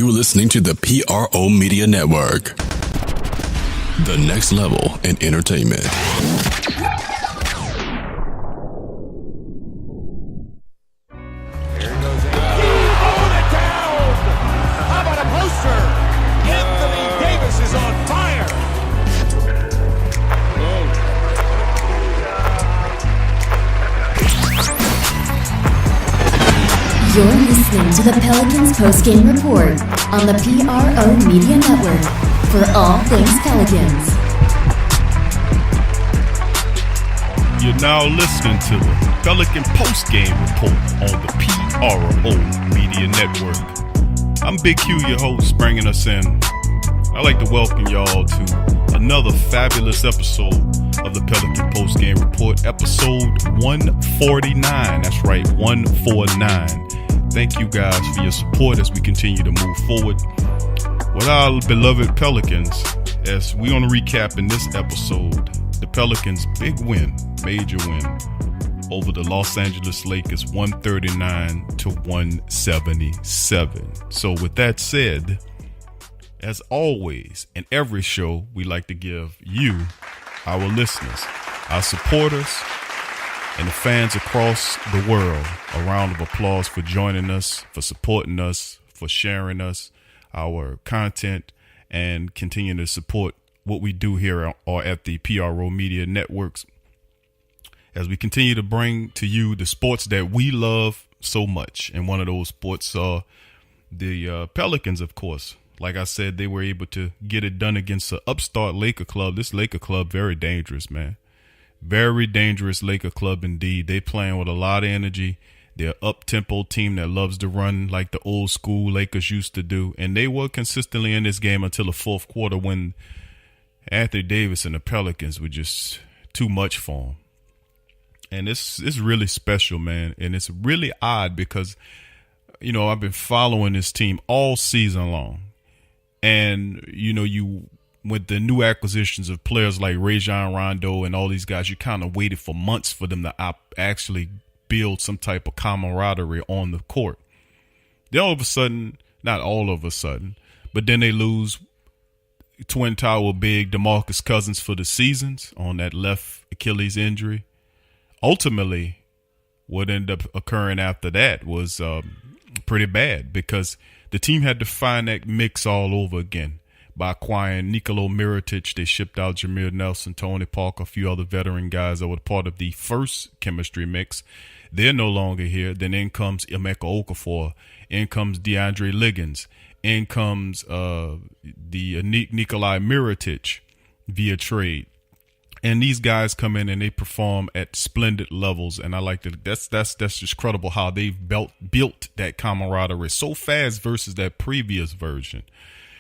You're listening to the PRO Media Network. The next level in entertainment. You're listening to the Pelicans postgame report on the PRO Media Network for all things Pelicans. You're now listening to the Pelican postgame report on the PRO Media Network. I'm Big Q, your host, bringing us in. I'd like to welcome y'all to another fabulous episode of the Pelican postgame report, episode 149. That's right, 149. Thank you guys for your support as we continue to move forward with our beloved Pelicans. As we're going to recap in this episode, the Pelicans' big win, major win over the Los Angeles Lakers, 139 to 177. So with that said, as always, in every show, we like to give you, our listeners, our supporters, and the fans across the world a round of applause for joining us, for supporting us, for sharing us, our content, and continuing to support what we do here or at the PRO Media Networks as we continue to bring to you the sports that we love so much. And one of those sports are the Pelicans, of course. Like I said, they were able to get it done against an upstart Laker club. This Laker club, very dangerous, man. Very dangerous Laker club indeed. They playing with a lot of energy. They're an up-tempo team that loves to run like the old school Lakers used to do. And they were consistently in this game until the fourth quarter when Anthony Davis and the Pelicans were just too much for them. And it's really special, man. And it's really odd because, you know, I've been following this team all season long. And, you know, with the new acquisitions of players like Rondo and all these guys, you kind of waited for months for them to actually build some type of camaraderie on the court. Then all of a sudden, not all of a sudden, but then they lose Twin Tower big DeMarcus Cousins for the seasons on that left Achilles injury. Ultimately, what ended up occurring after that was pretty bad because the team had to find that mix all over again. By acquiring Nikola Mirotic, they shipped out Jameer Nelson, Tony Parker, a few other veteran guys that were part of the first chemistry mix. They're no longer here. Then in comes Emeka Okafor. In comes DeAndre Liggins. In comes the Nikola Mirotic via trade. And these guys come in and they perform at splendid levels. And I like that. That's just credible how they've built that camaraderie so fast versus that previous version.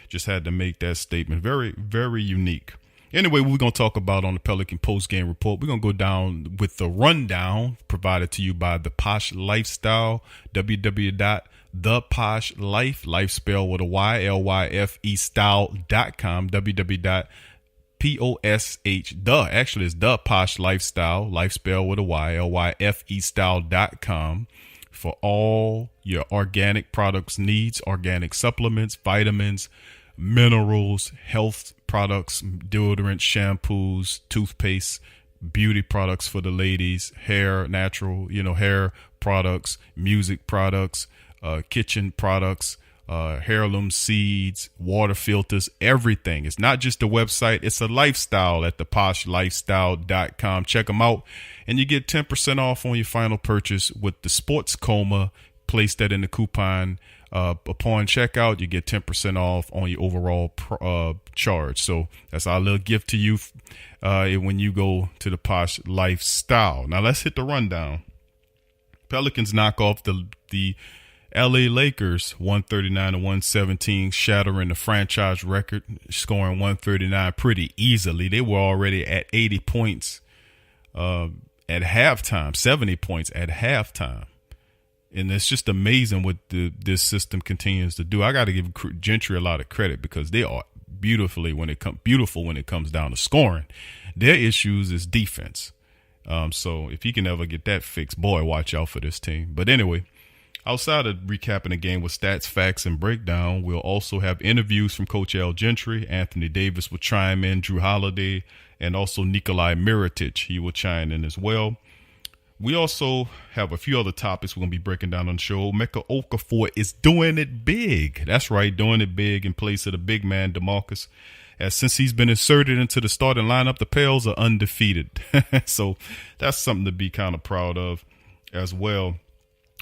Just had to make that statement. Very, very unique. Anyway, what we're going to talk about on the Pelican postgame report, we're going to go down with the rundown provided to you by The Posh Lifestyle, www.theposhlife, life spelled with a Y, L-Y-F-E style.com, actually it's The Posh Lifestyle, life spelled with a Y, L-Y-F-E style.com. For all your organic products needs, organic supplements, vitamins, minerals, health products, deodorant, shampoos, toothpaste, beauty products for the ladies, hair, natural, hair products, music products, kitchen products, heirloom seeds, water filters, everything. It's not just a website. It's a lifestyle at theposhlifestyle.com. Check them out and you get 10% off on your final purchase with the sports coma. Place that in the coupon. Upon checkout, you get 10% off on your overall charge. So that's our little gift to you when you go to the Posh Lifestyle. Now let's hit the rundown. Pelicans knock off the LA Lakers 139 to 117, shattering the franchise record, scoring 139 pretty easily. They were already at 80 points at halftime, 70 points at halftime. And it's just amazing what this system continues to do. I got to give Gentry a lot of credit because they are beautiful when it comes down to scoring. Their issues is defense. So if he can ever get that fixed, boy, watch out for this team. But anyway, Outside of recapping the game with stats, facts, and breakdown, we'll also have interviews from Coach Gentry. Anthony Davis will chime in, Jrue Holiday, and also Nikola Mirotic. He will chime in as well. We also have a few other topics we're going to be breaking down on the show. Emeka Okafor is doing it big. That's right, doing it big in place of the big man, DeMarcus. As since he's been inserted into the starting lineup, the Pels are undefeated. So that's something to be kind of proud of as well.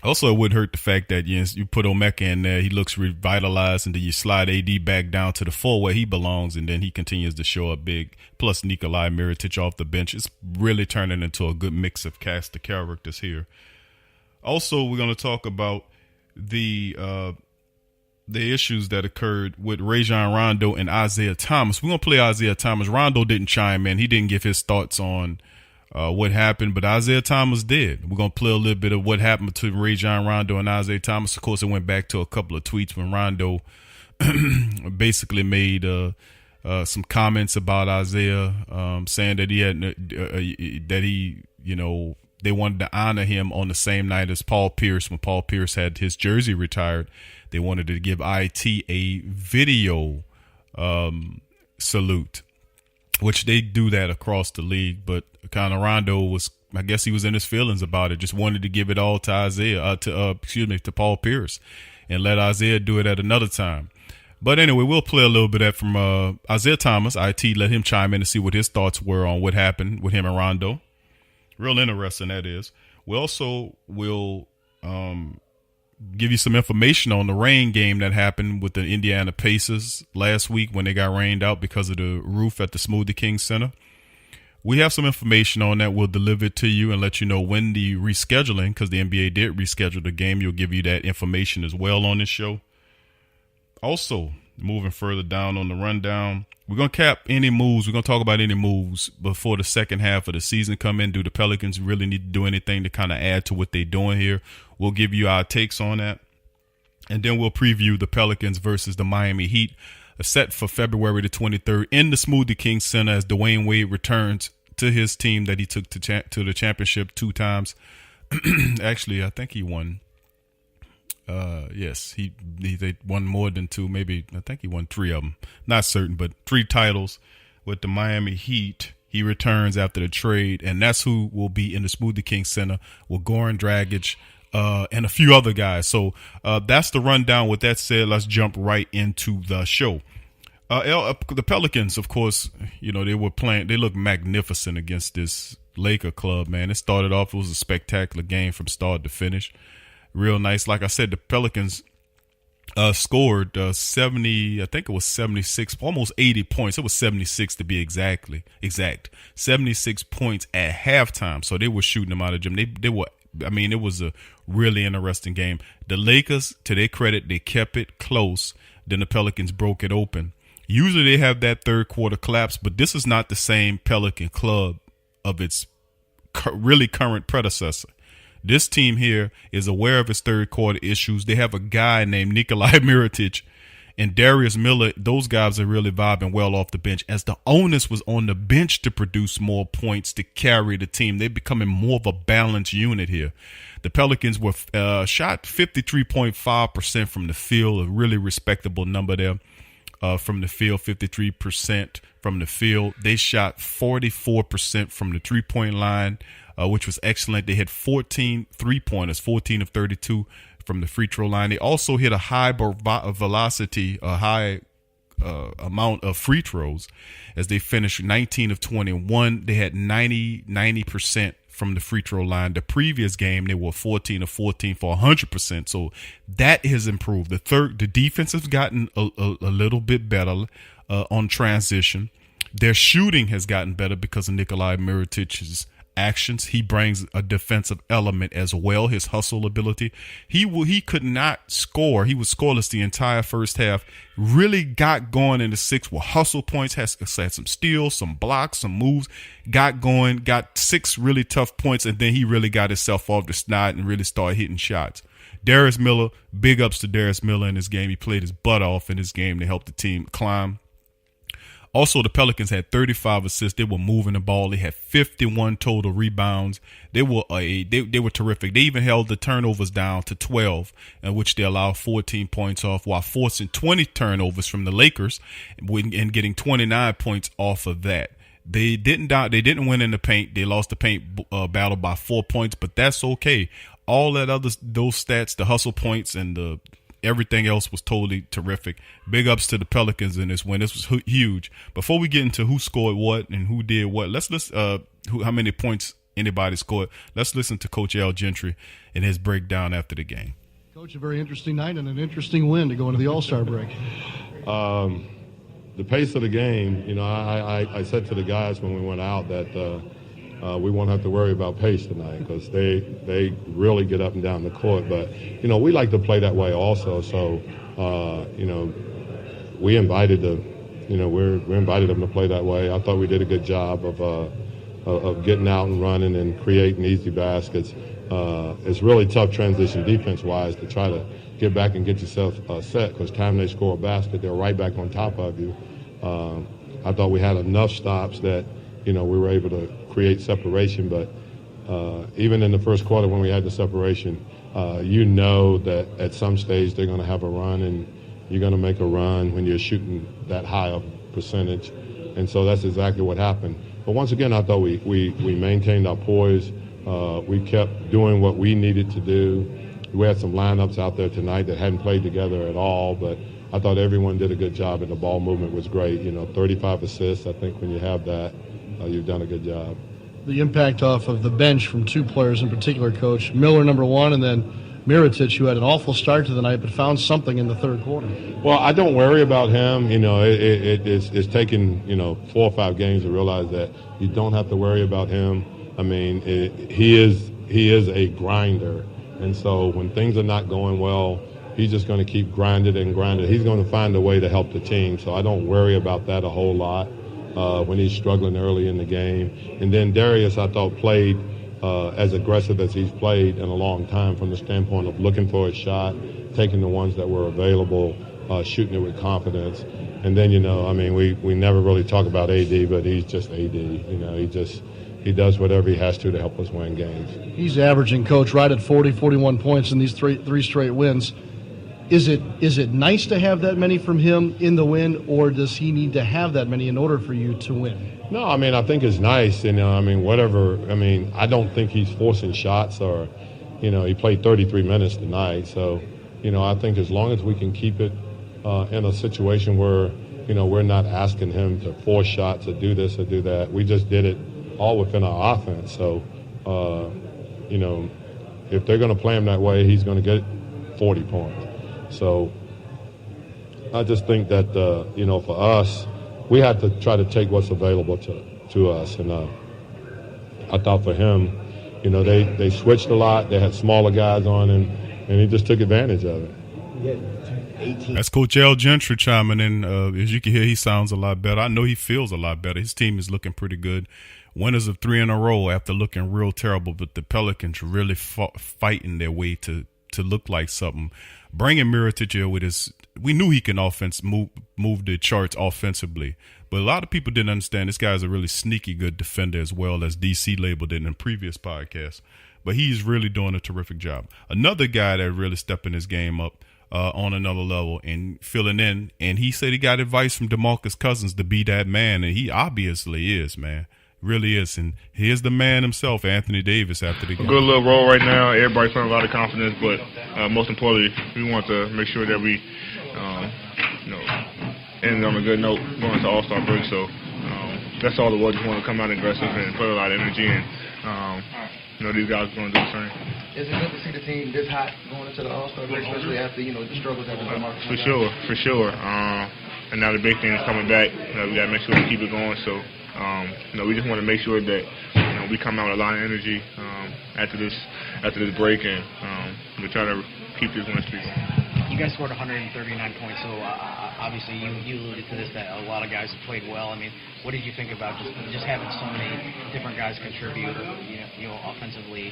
Also, it would hurt the fact that you put Emeka in there, he looks revitalized, and then you slide AD back down to the 4 where he belongs, and then he continues to show up big. Plus Nikola Mirotic off the bench. It's really turning into a good mix of cast of characters here. Also, we're going to talk about the issues that occurred with Rajon Rondo and Isaiah Thomas. We're going to play Isaiah Thomas. Rondo didn't chime in. He didn't give his thoughts on what happened, but Isaiah Thomas did. We're going to play a little bit of what happened between Rajon Rondo and Isaiah Thomas. Of course, it went back to a couple of tweets when Rondo basically made some comments about Isaiah, saying that they wanted to honor him on the same night as Paul Pierce. When Paul Pierce had his jersey retired, they wanted to give IT a video salute, which they do that across the league. But kind of Rondo was, I guess he was in his feelings about it, just wanted to give it all to Isaiah, to Paul Pierce, and let Isaiah do it at another time. But anyway, we'll play a little bit of that from Isaiah Thomas. IT, let him chime in and see what his thoughts were on what happened with him and Rondo. Real interesting, that is. We also will give you some information on the rain game that happened with the Indiana Pacers last week when they got rained out because of the roof at the Smoothie King Center. We have some information on that. We'll deliver it to you and let you know when the rescheduling, because the NBA did reschedule the game. You'll give you that information as well on this show. Also, moving further down on the rundown, we're going to cap any moves. We're going to talk about any moves before the second half of the season come in. Do the Pelicans really need to do anything to kind of add to what they're doing here? We'll give you our takes on that. And then we'll preview the Pelicans versus the Miami Heat, set for February the 23rd in the Smoothie King Center as Dwayne Wade returns to his team that he took to the championship 2 times. Actually, I think he won. Yes, they won more than 2. Maybe I think he won 3 of them. Not certain, but 3 titles with the Miami Heat. He returns after the trade, and that's who will be in the Smoothie King Center with Goran Dragic and a few other guys. So that's the rundown. With that said, let's jump right into the show. The Pelicans, of course, they were playing. They looked magnificent against this Laker club, man. It started off, it was a spectacular game from start to finish. Real nice. Like I said, the Pelicans scored 70, I think it was 76, almost 80 points. It was 76 to be exact. 76 points at halftime. So they were shooting them out of the gym. They were, it was a really interesting game. The Lakers, to their credit, they kept it close. Then the Pelicans broke it open. Usually they have that third quarter collapse, but this is not the same Pelican club of its really current predecessor. This team here is aware of its third quarter issues. They have a guy named Nikola Mirotic and Darius Miller. Those guys are really vibing well off the bench, as the onus was on the bench to produce more points to carry the team. They're becoming more of a balanced unit here. The Pelicans were shot 53.5% from the field, a really respectable number there. From the field, 53% from the field. They shot 44% from the three-point line, which was excellent. They had 14 three-pointers, 14 of 32 from the free throw line. They also hit a high velocity, a high amount of free throws as they finished 19 of 21. They had 90% from the free throw line. The previous game, they were 14 of 14 for 100%. So that has improved. The defense has gotten a little bit better on transition. Their shooting has gotten better because of Nikola Mirotic's actions. He brings a defensive element as well, his hustle ability. He could not score. He was scoreless the entire first half. Really got going in the sixth with hustle points, had some steals, some blocks, some moves, got going, got 6 really tough points, and then he really got himself off the snide and really started hitting shots. Darius Miller, big ups to Darius Miller in this game. He played his butt off in this game to help the team climb. Also, the Pelicans had 35 assists. They were moving the ball. They had 51 total rebounds. They were they were terrific. They even held the turnovers down to 12, in which they allowed 14 points off, while forcing 20 turnovers from the Lakers and getting 29 points off of that. They didn't win in the paint. They lost the paint battle by 4 points, but that's okay. All those stats, the hustle points and everything else was totally terrific. Big ups to the Pelicans in this win. This was huge. Before we get into who scored what and who did what, let's listen how many points anybody scored. Let's listen to Coach L. Gentry and his breakdown after the game. Coach, a very interesting night and an interesting win to go into the All-Star break. The pace of the game, I said to the guys when we went out that we won't have to worry about pace tonight because they really get up and down the court. But, we like to play that way also. So, we invited we're invited them to play that way. I thought we did a good job of getting out and running and creating easy baskets. It's really tough transition defense-wise to try to get back and get yourself set because time they score a basket, they're right back on top of you. I thought we had enough stops that, we were able to create separation. But even in the first quarter when we had the separation, that at some stage they're going to have a run and you're going to make a run when you're shooting that high of percentage. And so that's exactly what happened. But once again, I thought we maintained our poise. We kept doing what we needed to do. We had some lineups out there tonight that hadn't played together at all, but I thought everyone did a good job and the ball movement was great. 35 assists. I think when you have that, you've done a good job. The impact off of the bench from two players in particular, Coach. Miller, number one, and then Mirotic, who had an awful start to the night but found something in the third quarter. Well, I don't worry about him. It's taken, 4 or 5 games to realize that you don't have to worry about him. I mean, he is a grinder. And so when things are not going well, he's just going to keep grinding and grinding. He's going to find a way to help the team. So I don't worry about that a whole lot when he's struggling early in the game. And then Darius, I thought, played as aggressive as he's played in a long time from the standpoint of looking for a shot, taking the ones that were available, shooting it with confidence. And then, we never really talk about AD, but he's just AD. He does whatever he has to help us win games. He's averaging, Coach, right at 41 points in these three straight wins. Is it nice to have that many from him in the win, or does he need to have that many in order for you to win? No, I think it's nice. Whatever. I don't think he's forcing shots or, he played 33 minutes tonight. So, I think as long as we can keep it in a situation where, we're not asking him to force shots or do this or do that. We just did it all within our offense. So, if they're going to play him that way, he's going to get 40 points. So I just think that, for us, we had to try to take what's available to us. And I thought for him, they switched a lot. They had smaller guys on him, and he just took advantage of it. That's Coach L. Gentry chiming in. As you can hear, he sounds a lot better. I know he feels a lot better. His team is looking pretty good. Winners of 3 in a row after looking real terrible, but the Pelicans really fighting their way to look like something. Bringing Mirotic here with we knew he can move the charts offensively, but a lot of people didn't understand this guy's a really sneaky good defender as well, as DC labeled it in previous podcasts. But he's really doing a terrific job. Another guy that really stepping his game up on another level and filling in, and he said he got advice from DeMarcus Cousins to be that man, and he obviously is, man. Really is, and here's the man himself, Anthony Davis, after the game. A good little role right now. Everybody's feeling a lot of confidence, but most importantly, we want to make sure that we, end on a good note going to All-Star break. So that's all it was. Just want to come out aggressive and put a lot of energy in. These guys are going to do the same. Is it good to see the team this hot going into the All-Star break, especially after the struggles that the market? For sure. And now the big thing is coming back. We got to make sure we keep it going. So. We just want to make sure that we come out with a lot of energy after this break, and we try to keep this win streak going. guys scored 139 points, so obviously you alluded to this, that a lot of guys played well. I mean, what did you think about just having so many different guys contribute, offensively?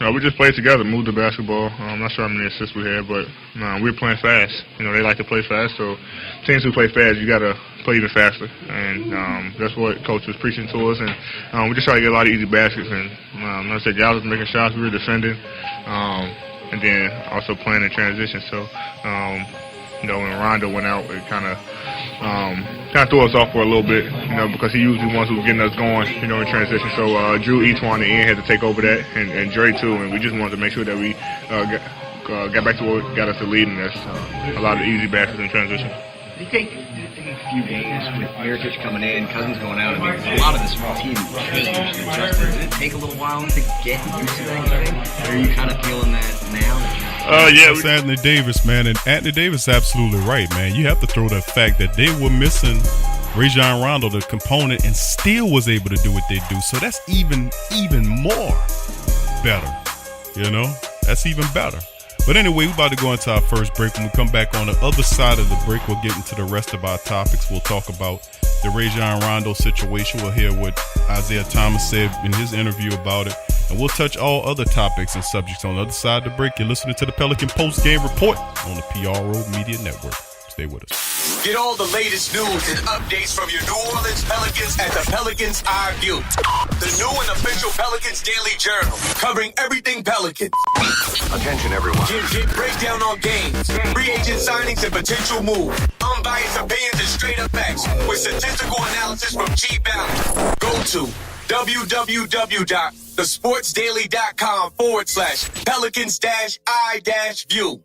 We just played together, moved the basketball. I'm not sure how many assists we had, but we were playing fast. They like to play fast, so teams who play fast, you got to play even faster. And that's what Coach was preaching to us. And we just try to get a lot of easy baskets. And like I said, y'all was making shots, we were defending, and then also playing in transition. So, when Rondo went out, it kind of threw us off for a little bit, because he usually wants who was getting us going, in transition. So Jrue each one in the end had to take over that, and Dre too, and we just wanted to make sure that we got back to what got us the lead, and that's a lot of easy baskets in transition. You take a few games with Mirotic coming in, Cousins going out. I mean, a lot of this team changed and adjusted. Did it take a little while to get used to that? Or are you kind of feeling that now? It's Anthony Davis, man, and Anthony Davis is absolutely right, man. You have to throw the fact that they were missing Rajon Rondo, the component, and still was able to do what they do. So that's even more better, That's even better. But anyway, we're about to go into our first break. When we come back on the other side of the break, we'll get into the rest of our topics. We'll talk about the Rajon Rondo situation. We'll hear what Isaiah Thomas said in his interview about it. And we'll touch all other topics and subjects on the other side of the break. You're listening to the Pelican Post Game Report on the PRO Media Network. Stay with us. Get all the latest news and updates from your New Orleans Pelicans at the Pelicans Eye View, the new and official Pelicans Daily Journal, covering everything Pelicans. Attention, everyone. Get breakdown on games, free agent signings, and potential moves. Unbiased opinions and straight up facts with statistical analysis from G Balance. Go to www.thesportsdaily.com/Pelicans-I-View.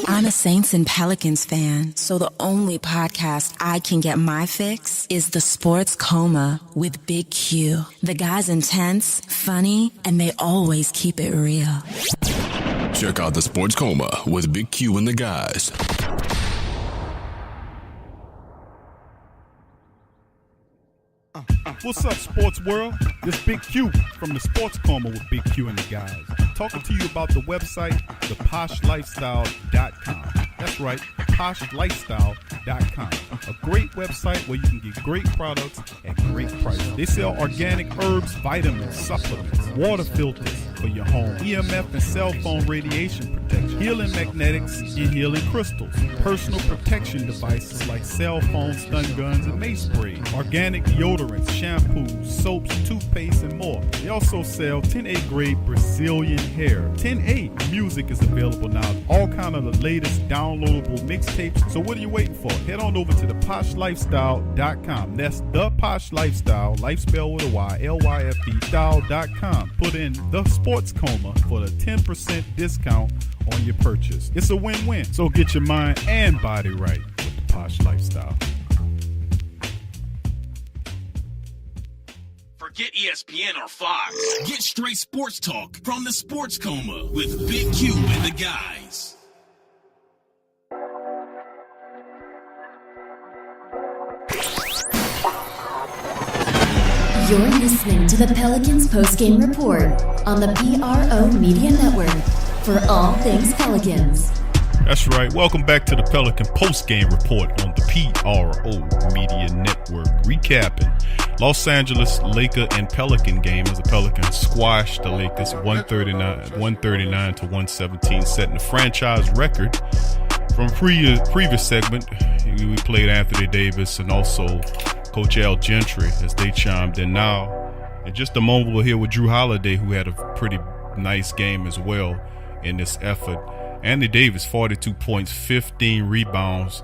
I'm a Saints and Pelicans fan, so the only podcast I can get my fix is The Sports Coma with Big Q. The guy's intense, funny, and they always keep it real. Check out The Sports Coma with Big Q and the guys. What's up, sports world? This Big Q from the Sports Coma with Big Q and the guys. Talking to you about the website, theposhlifestyle.com. That's right, theposhlifestyle.com. A great website where you can get great products at great prices. They sell organic herbs, vitamins, supplements, water filters for your home, EMF and cell phone radiation protection, healing magnetics and healing crystals, personal protection devices like cell phones, stun guns, and mace sprays, organic deodorants, shampoos, soaps, toothpaste, and more. They also sell 10A grade Brazilian hair. 10A music is available now. All kind of the latest downloadable mixtapes. So what are you waiting for? Head on over to theposhlifestyle.com. That's The Posh Lifestyle, life spelled with a Y, LYFE, style.com. Put in The Sports Coma for the 10% discount on your purchase. It's a win-win. So get your mind and body right with The Posh Lifestyle. Forget ESPN or Fox. Get straight sports talk from the Sports Coma with Big Q and the guys. You're listening to the Pelicans postgame report on the PRO Media Network for all things Pelicans. That's right. Welcome back to the Pelican postgame report on the PRO Media Network. Recapping Los Angeles Laker and Pelican game as the Pelicans squashed the Lakers 139 to 117, setting the franchise record. From previous segment, we played Anthony Davis and also Coach Gentry as they chimed in. Now, in just a moment, we'll hear with Jrue Holiday, who had a pretty nice game as well in this effort. Anthony Davis, 42 points, 15 rebounds,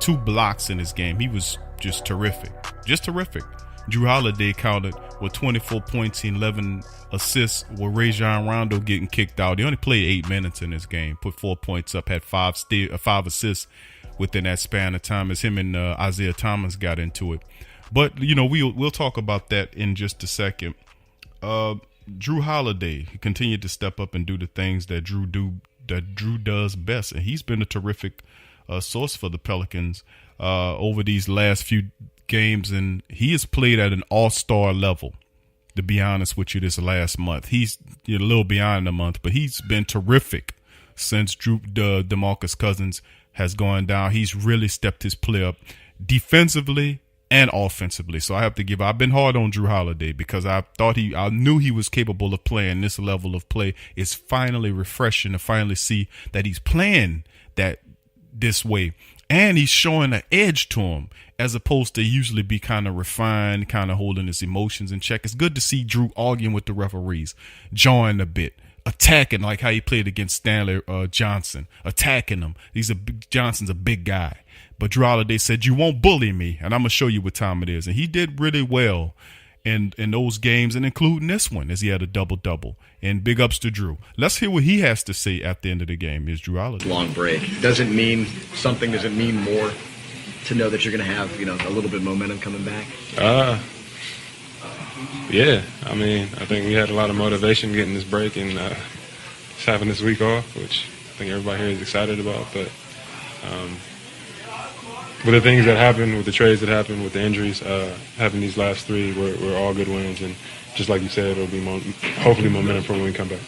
2 blocks in this game. He was just terrific. Just terrific. Jrue Holiday counted with 24 points and 11 assists with Rajon Rondo getting kicked out. He only played 8 minutes in this game, put 4 points up, had 5 assists within that span of time as him and Isaiah Thomas got into it. But, we'll talk about that in just a second. Jrue Holiday, he continued to step up and do the things that Jrue does best, and he's been a terrific source for the Pelicans over these last few games, and he has played at an all-star level, to be honest with you, this last month. He's a little beyond a month, but he's been terrific since DeMarcus Cousins has gone down. He's really stepped his play up defensively and offensively. So I've been hard on Jrue Holiday because I knew he was capable of playing. This level of play is finally refreshing to finally see that he's playing this way. And he's showing an edge to him as opposed to usually be kind of refined, kind of holding his emotions in check. It's good to see Jrue arguing with the referees, jawing a bit, attacking like how he played against Stanley Johnson, attacking him. Johnson's a big guy. But Jrue Holiday said, "You won't bully me, and I'm going to show you what time it is." And he did really well in those games, and including this one, as he had a double-double. And big ups to Jrue. Let's hear what he has to say at the end of the game. Is Jrue Holiday. Long break. Does it mean something? Does it mean more to know that you're going to have, a little bit of momentum coming back? Yeah. I mean, I think we had a lot of motivation getting this break and just having this week off, which I think everybody here is excited about. But with the things that happened, with the trades that happened, with the injuries, having these last three were all good wins. And just like you said, it'll be hopefully momentum for when we come back.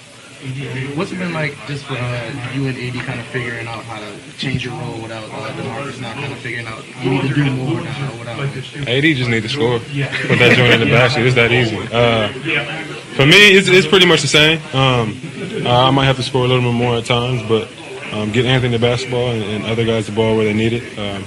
What's it been like just for you and AD kind of figuring out how to change your role without DeMarcus now kind of figuring out you need to do more now without AD just need to score. Put that joint in the basket. It's that easy. For me, it's pretty much the same. I might have to score a little bit more at times, but get Anthony the basketball and other guys the ball where they need it.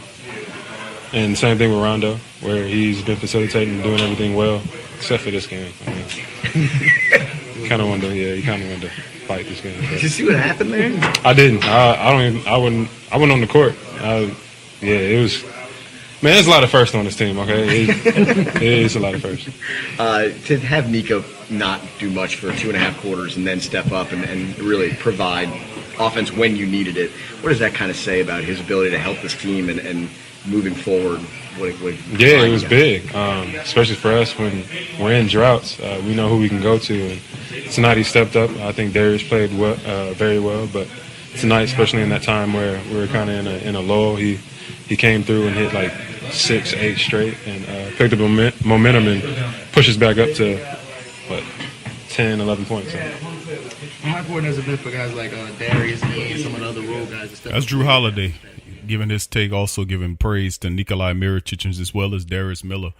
And same thing with Rondo, where he's been facilitating and doing everything well, except for this game. I mean, he kind of wanted to fight this game. Did you see what happened there? I didn't. I went on the court. It was. Man, there's a lot of firsts on this team. Okay, it's a lot of firsts. To have Nico not do much for 2.5 quarters and then step up and really provide offense when you needed it, what does that kind of say about his ability to help this team and moving forward? It was big, especially for us when we're in droughts. We know who we can go to, and tonight he stepped up. I think Darius played very well, but tonight, especially in that time where we were kind of in a lull, he came through and hit like 6-8 straight and picked up momentum and pushes back up to 10, 11 points. How important has it been for guys like Darius and some of the other role guys? That's Jrue Holiday. Giving his take, also giving praise to Nikola Mirotic as well as Darius Miller,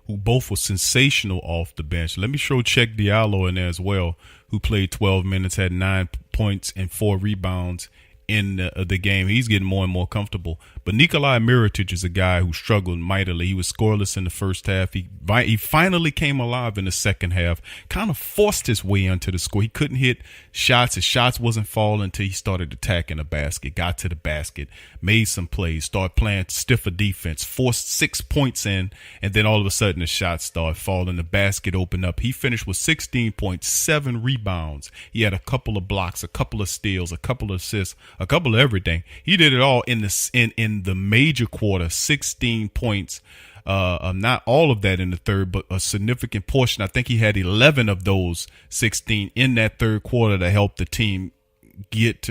who both were sensational off the bench. Let me show Check Diallo in there as well, who played 12 minutes, had 9 points and 4 rebounds in the game. He's getting more and more comfortable. But Nikola Mirotic is a guy who struggled mightily. He was scoreless in the first half. He finally came alive in the second half, kind of forced his way into the score. He couldn't hit shots. His shots wasn't falling until he started attacking the basket, got to the basket, made some plays, started playing stiffer defense, forced 6 points in, and then all of a sudden the shots started falling. The basket opened up. He finished with 16.7 rebounds. He had a couple of blocks, a couple of steals, a couple of assists, a couple of everything. He did it all in the major quarter, 16 points. Not all of that in the third, but a significant portion. I think he had 11 of those 16 in that third quarter to help the team get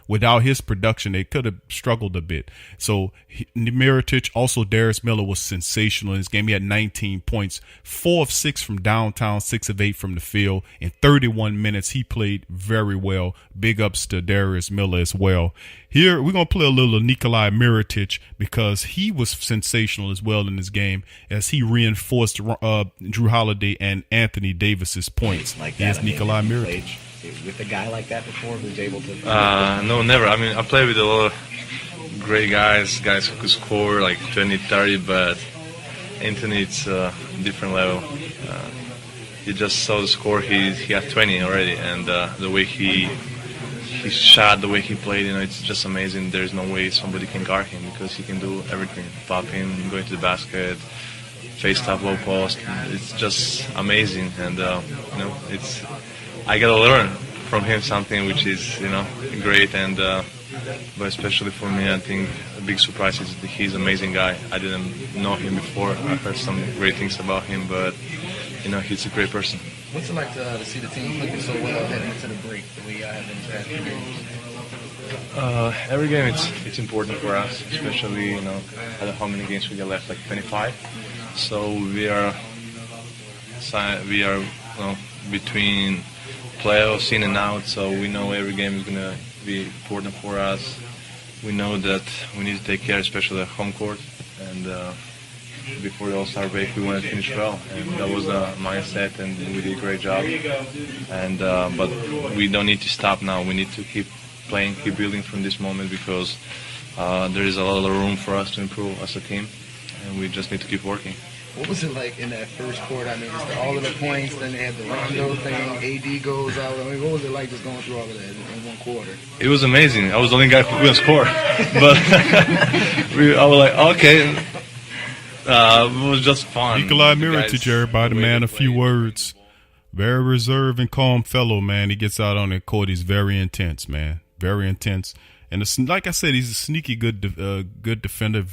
without his production, they could have struggled a bit. So Mirotic, also Darius Miller was sensational in this game. He had 19 points, 4 of 6 from downtown, 6 of 8 from the field. In 31 minutes, he played very well. Big ups to Darius Miller as well. Here, we're going to play a little Nikola Mirotic because he was sensational as well in this game as he reinforced Jrue Holiday and Anthony Davis's points. Like Here's Nikola Mirotic. With a guy like that before who's able to... No, never. I mean, I play with a lot of great guys who could score like 20, 30, but Anthony, it's a different level. You just saw the score. He had 20 already, and the way he shot, the way he played, it's just amazing. There's no way somebody can guard him because he can do everything. Popping, going to the basket, face top, low post. It's just amazing, and it's... I gotta learn from him something which is, great, and but especially for me, I think a big surprise is that he's an amazing guy. I didn't know him before. I heard some great things about him, but he's a great person. What's it like to see the team looking so well heading into the break that we have in the past few games? Every game it's important for us, especially how many games we got left, like 25. So we are between playoffs in and out, so we know every game is gonna be important for us. We know that we need to take care, especially at home court. And before the All-Star break, we wanted to finish well, and that was the mindset, and we did a great job. And but we don't need to stop now. We need to keep playing, keep building from this moment, because there is a lot of room for us to improve as a team, and we just need to keep working. What was it like in that first quarter? I mean, just all of the points, then they had the rondo thing, AD goes out. I mean, what was it like just going through all of that in one quarter? It was amazing. I was the only guy who couldn't score. But I was like, okay. It was just fun. Nikola Mirotic, everybody, man, a few words. Very reserved and calm fellow, man. He gets out on the court. He's very intense, man. Very intense. And it's, like I said, he's a sneaky good defender,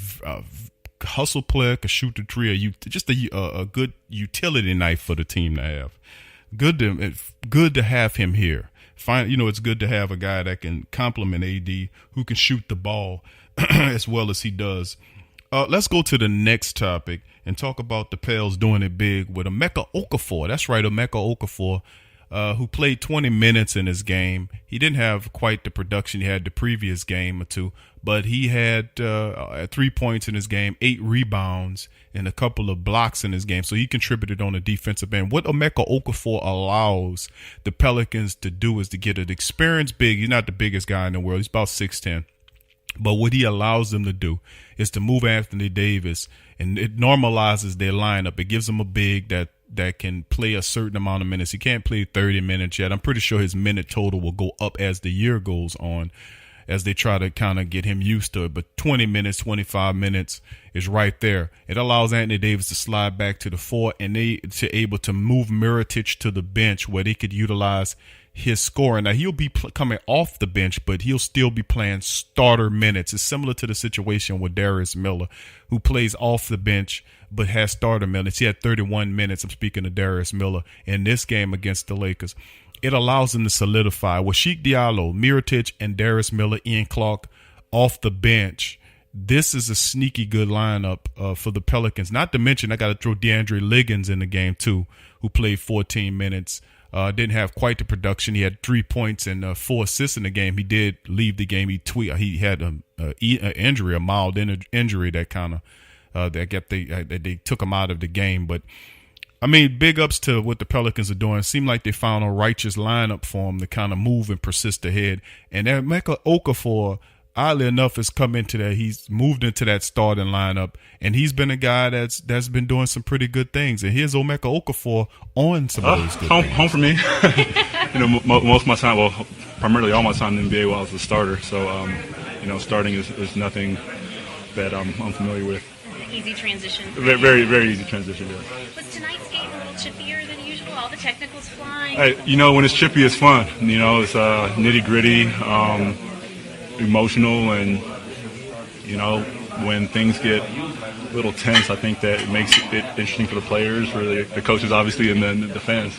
hustle player, can shoot the three. Just a good utility knife for the team to have. Good to have him here. It's good to have a guy that can complement AD, who can shoot the ball as well as he does. Let's go to the next topic and talk about the Pels doing it big with Emeka Okafor. That's right, Emeka Okafor, who played 20 minutes in his game. He didn't have quite the production he had the previous game or two, but he had 3 points in his game, 8 rebounds, and a couple of blocks in his game. So he contributed on the defensive end. What Emeka Okafor allows the Pelicans to do is to get an experienced big. He's not the biggest guy in the world. He's about 6'10". But what he allows them to do is to move Anthony Davis, and it normalizes their lineup. It gives them a big that can play a certain amount of minutes. He can't play 30 minutes yet. I'm pretty sure his minute total will go up as the year goes on, as they try to kind of get him used to it. But 20 minutes, 25 minutes is right there. It allows Anthony Davis to slide back to the 4, and they to able to move Mirotic to the bench where they could utilize his scoring. Now, he'll be coming off the bench, but he'll still be playing starter minutes. It's similar to the situation with Darius Miller, who plays off the bench but has starter minutes. He had 31 minutes. I'm speaking of Darius Miller in this game against the Lakers. It allows them to solidify with Sheik Diallo, Mirotic, and Darius Miller, Ian Clark off the bench. This is a sneaky good lineup for the Pelicans. Not to mention, I got to throw DeAndre Liggins in the game too, who played 14 minutes. Didn't have quite the production. He had 3 points and 4 assists in the game. He did leave the game. He had an injury, a mild injury that kind of they took him out of the game. But I mean, big ups to what the Pelicans are doing. It seemed like they found a righteous lineup for him to kind of move and persist ahead. And Emeka Okafor, oddly enough, has come into that. He's moved into that starting lineup, and he's been a guy that's been doing some pretty good things. And here's Emeka Okafor on some of those good things. Home for me. Most of my time, well, primarily all my time in the NBA while I was a starter. So, starting is nothing that I'm unfamiliar with. Easy transition. Very, very, very easy transition, yeah. Was tonight's game a little chippier than usual? All the technicals flying? When it's chippy, it's fun. It's nitty-gritty. Emotional, and when things get a little tense, I think that it makes it interesting for the players, for the coaches, obviously, and then the fans.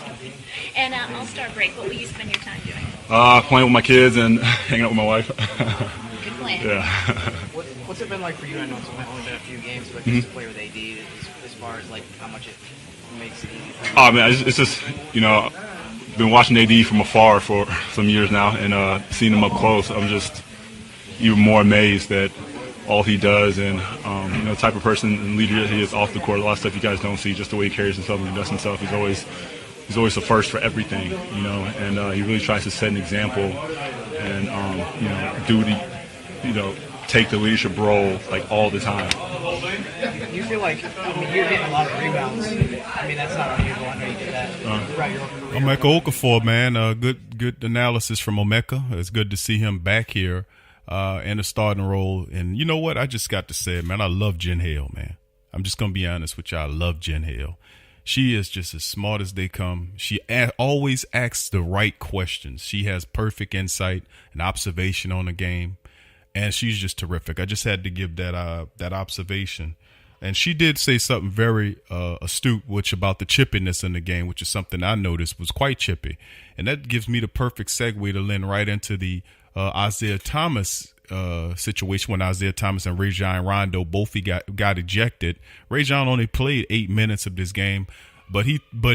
And All-Star break, what will you spend your time doing? Playing with my kids and hanging out with my wife. Good plan. Yeah. What's it been like for you? I know it's only been a few games, but just to play with AD, as far as like how much it makes it easy for you? Oh man, it's just been watching AD from afar for some years now, and seeing him up close, I'm just even more amazed at all he does, and the type of person and leader he is off the court. A lot of stuff you guys don't see, just the way he carries himself and he does himself. He's always the first for everything, and he really tries to set an example and take the leadership role like all the time. You feel like you're getting a lot of rebounds. That's not unusual. I know you did that throughout your career. Emeka Okafor, man, good analysis from Emeka. It's good to see him back here. In a starting role. And you know what? I just got to say, man, I love Jen Hale, man. I'm just going to be honest with you. I love Jen Hale. She is just as smart as they come. She always asks the right questions. She has perfect insight and observation on the game, and she's just terrific. I just had to give that observation. And she did say something very astute, which about the chippiness in the game, which is something I noticed was quite chippy. And that gives me the perfect segue to lend right into the Isaiah Thomas situation, when Isaiah Thomas and Rajon Rondo both got ejected. Rajon only played 8 minutes of this game. But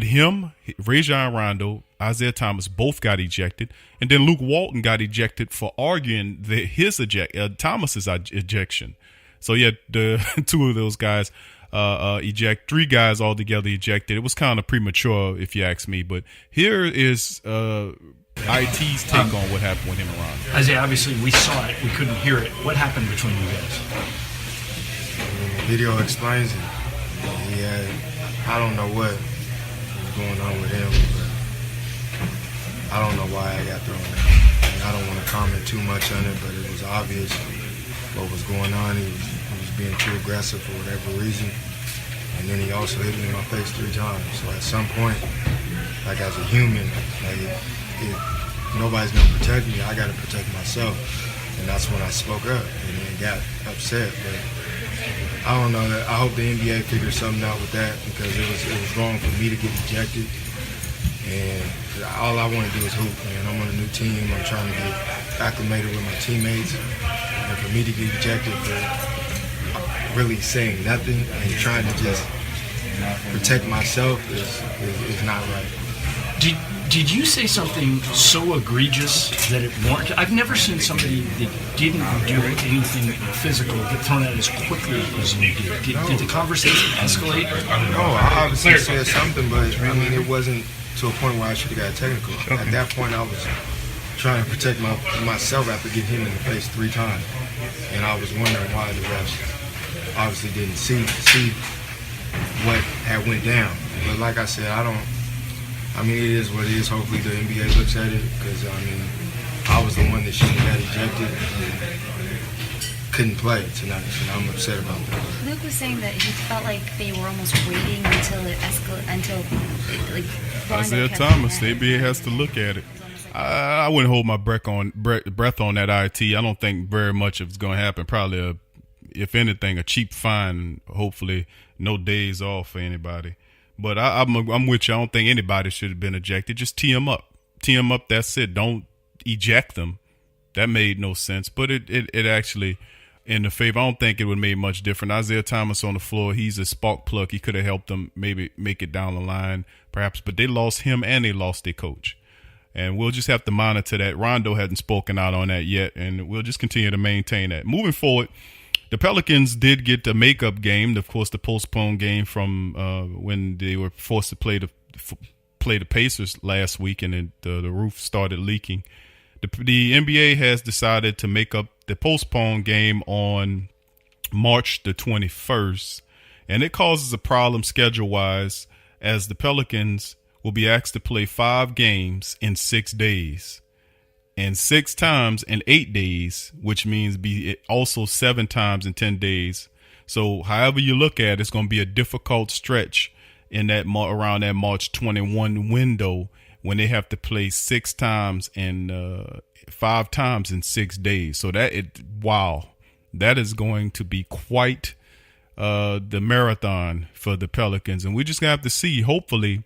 him, Rajon Rondo, Isaiah Thomas both got ejected, and then Luke Walton got ejected for arguing Thomas's ejection. So yeah, the two of those guys eject. 3 guys altogether ejected. It was kind of premature, if you ask me. But here is IT's take on what happened with him and Rondo. Isaiah, obviously we saw it, we couldn't hear it. What happened between you guys? The video explains it. He had, I don't know what was going on with him, but I don't know why I got thrown out. And I don't want to comment too much on it, but it was obvious what was going on. He was being too aggressive for whatever reason. And then he also hit me in my face 3 times. So at some point, like as a human, like if nobody's gonna protect me, I gotta protect myself. And that's when I spoke up and then got upset. But I don't know. I hope the NBA figures something out with that, because it was wrong for me to get ejected. And all I want to do is hoop, man. I'm on a new team. I'm trying to get acclimated with my teammates. And for me to get ejected for really saying nothing and trying to just protect myself is not right. Did you say something so egregious that it warranted? I've never seen somebody that didn't do anything physical get thrown out as quickly as you did. Did the conversation escalate? No, I obviously said something, but I mean, it wasn't to a point where I should have got technical. At that point, I was trying to protect myself after getting hit in the face 3 times. And I was wondering why the refs obviously didn't see what had went down. But like I said, I mean, it is what it is. Hopefully the NBA looks at it, because, I mean, I was the one that shouldn't have got ejected and couldn't play tonight, and I'm upset about that. Luke was saying that he felt like they were almost waiting until it escalated, until, like, Isaiah Thomas, the NBA has to look at it. I wouldn't hold my breath on that IT. I don't think very much of it's going to happen. Probably, if anything, a cheap fine, hopefully no days off for anybody. But I'm with you. I don't think anybody should have been ejected. Just tee them up. Tee them up, that's it. Don't eject them. That made no sense. But it actually, in the favor, I don't think it would have made much difference. Isaiah Thomas on the floor, he's a spark plug. He could have helped them maybe make it down the line, perhaps. But they lost him and they lost their coach. And we'll just have to monitor that. Rondo hasn't spoken out on that yet, and we'll just continue to maintain that. Moving forward, the Pelicans did get the makeup game, of course, the postponed game from when they were forced to play the Pacers last week, and then the roof started leaking. The NBA has decided to make up the postponed game on March the 21st, and it causes a problem schedule-wise, as the Pelicans will be asked to play 5 games in 6 days. And 6 times in 8 days, which means be also 7 times in 10 days. So however you look at it, it's going to be a difficult stretch in that around that March 21 window, when they have to play 6 times and 5 times in 6 days. So that is going to be quite the marathon for the Pelicans. And we just gonna have to see, hopefully,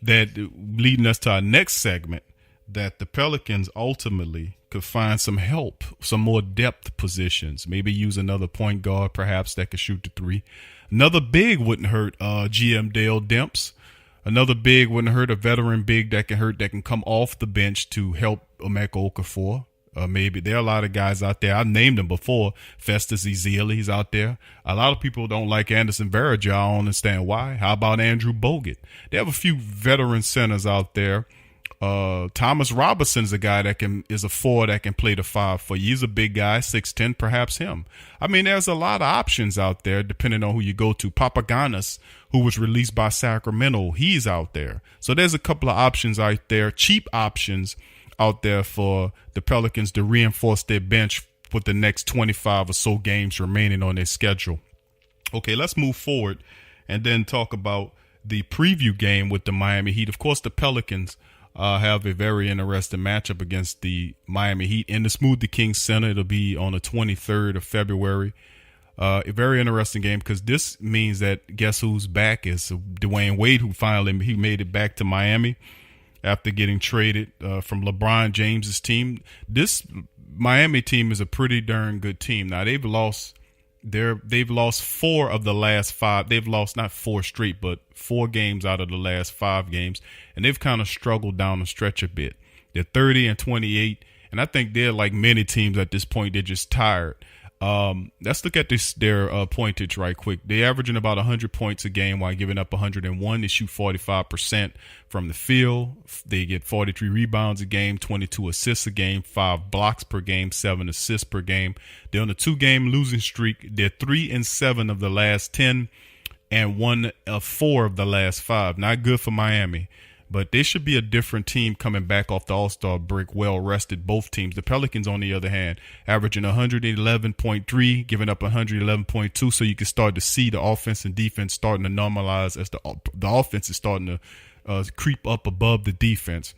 that leading us to our next segment, that the Pelicans ultimately could find some help, some more depth positions, maybe use another point guard perhaps that could shoot the 3. Another big wouldn't hurt GM Dale Demps. Another big wouldn't hurt, a veteran big that can come off the bench to help Emeka Okafor. Maybe there are a lot of guys out there. I've named them before. Festus Ezeli, he's out there. A lot of people don't like Anderson Varejao. I don't understand why. How about Andrew Bogut? They have a few veteran centers out there. Thomas Robinson is a guy that is a 4 that can play the 5 for you. He's a big guy, 6'10", perhaps him. I mean, there's a lot of options out there depending on who you go to. Papagiannis, who was released by Sacramento, he's out there. So there's a couple of options out there, cheap options out there for the Pelicans to reinforce their bench with the next 25 or so games remaining on their schedule. Okay, let's move forward and then talk about the preview game with the Miami Heat. Of course, the Pelicans have a very interesting matchup against the Miami Heat in the Smoothie King Center. It'll be on the 23rd of February. A very interesting game, because this means that guess who's back is Dwayne Wade, who finally made it back to Miami after getting traded from LeBron James's team. This Miami team is a pretty darn good team. Now, they've lost they've lost 4 of the last 5. They've lost not 4 straight, but 4 games out of the last 5 games, and they've kind of struggled down the stretch a bit. They're 30-28, and I think they're like many teams at this point. They're just tired. Let's look at their pointage right quick. They're averaging about 100 points a game while giving up 101. They shoot 45% from the field. They get 43 rebounds a game, 22 assists a game, 5 blocks per game, 7 assists per game. They're on a 2-game losing streak. They're 3-7 of the last 10 and 1 of 4 of the last 5. Not good for Miami. But they should be a different team coming back off the All-Star break, well-rested, both teams. The Pelicans, on the other hand, averaging 111.3, giving up 111.2, so you can start to see the offense and defense starting to normalize as the offense is starting to creep up above the defense.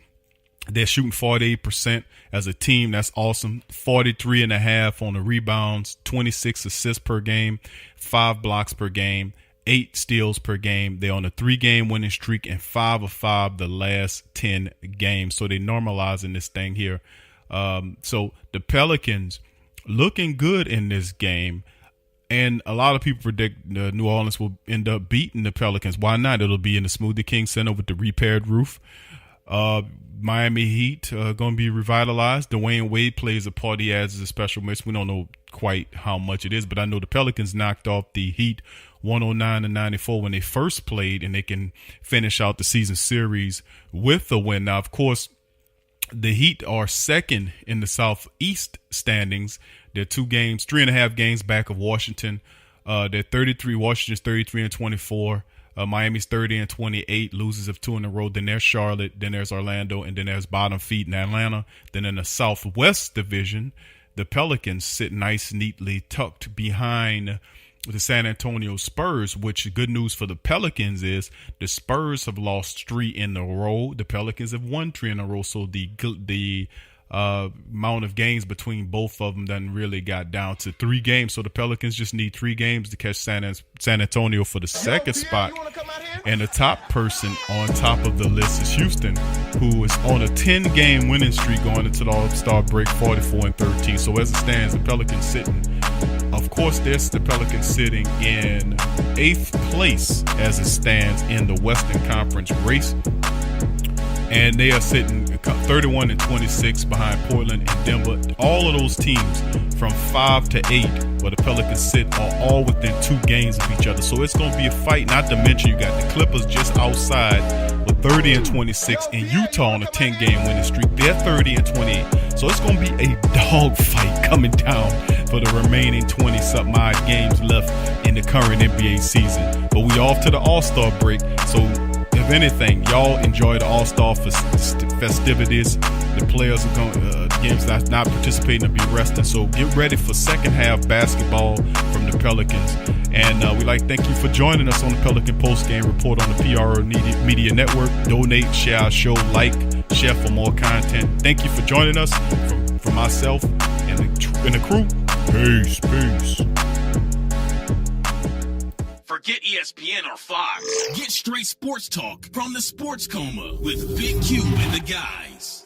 They're shooting 48% as a team. That's awesome. 43.5 on the rebounds, 26 assists per game, 5 blocks per game, 8 steals per game. They're on a 3-game winning streak and 5 of 5 the last 10 games. So they're normalizing this thing here. So the Pelicans looking good in this game. And a lot of people predict New Orleans will end up beating the Pelicans. Why not? It'll be in the Smoothie King Center with the repaired roof. Miami Heat going to be revitalized. Dwayne Wade plays a part. He adds as a special miss. We don't know quite how much it is, but I know the Pelicans knocked off the Heat 109-94 when they first played, and they can finish out the season series with a win. Now, of course, the Heat are second in the Southeast standings. They're 3.5 games back of Washington. They're 33. Washington's 33-24. Miami's 30-28, loses of 2 in a row. Then there's Charlotte, then there's Orlando, and then there's bottom feed in Atlanta. Then in the Southwest Division, the Pelicans sit nice, neatly tucked behind the San Antonio Spurs, which good news for the Pelicans is the Spurs have lost 3 in a row. The Pelicans have won 3 in a row. So the amount of games between both of them done really got down to 3 games. So the Pelicans just need 3 games to catch San Antonio for the second spot. And the top person on top of the list is Houston, who is on a 10-game winning streak going into the All-Star break, 44-13. So as it stands, the Pelicans sitting. Of course, there's the Pelicans sitting in 8th place as it stands in the Western Conference race. And they are sitting 31-26 behind Portland and Denver. All of those teams from 5 to 8, where the Pelicans sit, are all within 2 games of each other. So it's going to be a fight. Not to mention you got the Clippers just outside with 30-26, and Utah on a 10-game winning streak. They're 30-28. So it's going to be a dog fight coming down for the remaining 20-something odd games left in the current NBA season. But we off to the All-Star break. So if anything, y'all enjoy the All-Star festivities. The players are going, games that's not participating to be resting. So get ready for second half basketball from the Pelicans. And we'd like to thank you for joining us on the Pelican Post Game Report on the PRO Media Network. Donate, share our show, like, share for more content. Thank you for joining us from myself and the crew. Peace. Forget ESPN or Fox. Get straight sports talk from the Sports Coma with Big Q and the guys.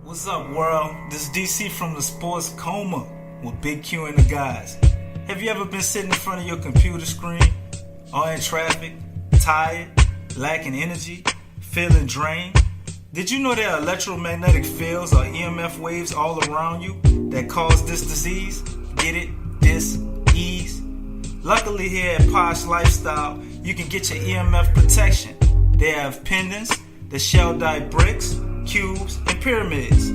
What's up, world? This is DC from the Sports Coma with Big Q and the guys. Have you ever been sitting in front of your computer screen, or in traffic, tired, lacking energy, feeling drained? Did you know there are electromagnetic fields or EMF waves all around you that cause this disease? Get it? Dis-ease? Luckily here at Posh Lifestyle, you can get your EMF protection. They have pendants, the shell-dyed bricks, cubes, and pyramids.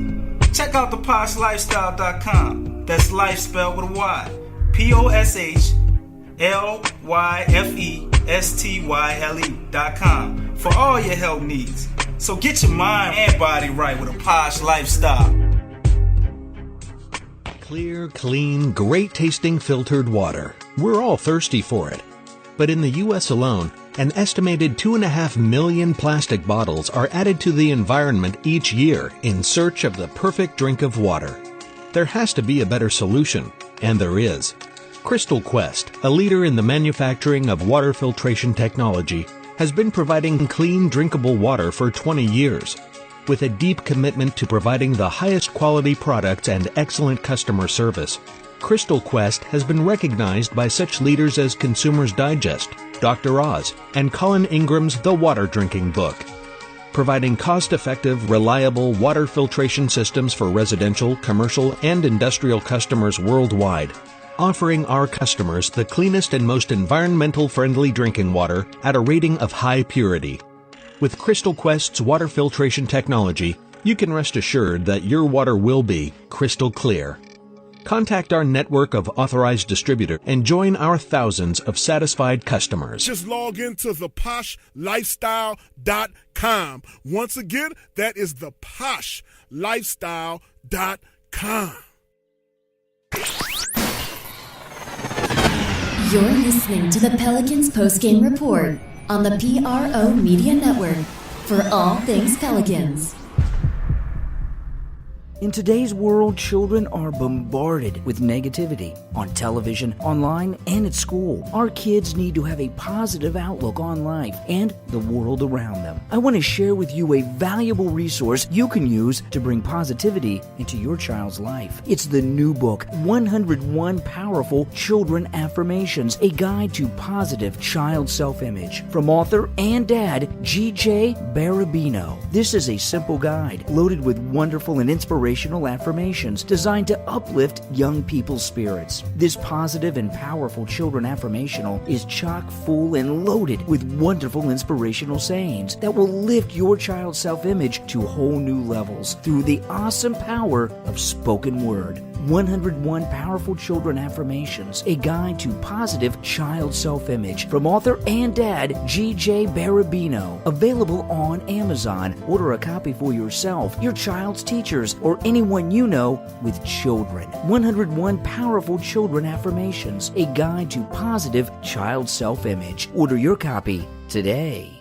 Check out the PoshLifestyle.com. That's life spelled with a Y. PoshLifestyle.com for all your health needs. So get your mind and body right with a Posh Lifestyle. Clear, clean, great-tasting filtered water. We're all thirsty for it. But in the U.S. alone, an estimated 2.5 million plastic bottles are added to the environment each year in search of the perfect drink of water. There has to be a better solution, and there is. Crystal Quest, a leader in the manufacturing of water filtration technology, has been providing clean, drinkable water for 20 years. With a deep commitment to providing the highest quality products and excellent customer service, Crystal Quest has been recognized by such leaders as Consumers Digest, Dr. Oz, and Colin Ingram's The Water Drinking Book. Providing cost-effective, reliable water filtration systems for residential, commercial, and industrial customers worldwide. Offering our customers the cleanest and most environmental-friendly drinking water at a rating of high purity. With Crystal Quest's water filtration technology, you can rest assured that your water will be crystal clear. Contact our network of authorized distributors and join our thousands of satisfied customers. Just log into theposhlifestyle.com. Once again, that is theposhlifestyle.com. You're listening to the Pelicans postgame report on the PRO Media Network for all things Pelicans. In today's world, children are bombarded with negativity on television, online, and at school. Our kids need to have a positive outlook on life and the world around them. I want to share with you a valuable resource you can use to bring positivity into your child's life. It's the new book, 101 Powerful Children Affirmations, a guide to positive child self-image, from author and dad, G.J. Barabino. This is a simple guide loaded with wonderful and inspirational affirmations designed to uplift young people's spirits. This positive and powerful children affirmational is chock full and loaded with wonderful inspirational sayings that will lift your child's self-image to whole new levels through the awesome power of spoken word. 101 Powerful Children Affirmations, a guide to positive child self-image, from author and dad G.J. Barabino. Available on Amazon. Order a copy for yourself, your child's teachers, or anyone you know with children. 101 Powerful Children Affirmations, a guide to positive child self-image. Order your copy today.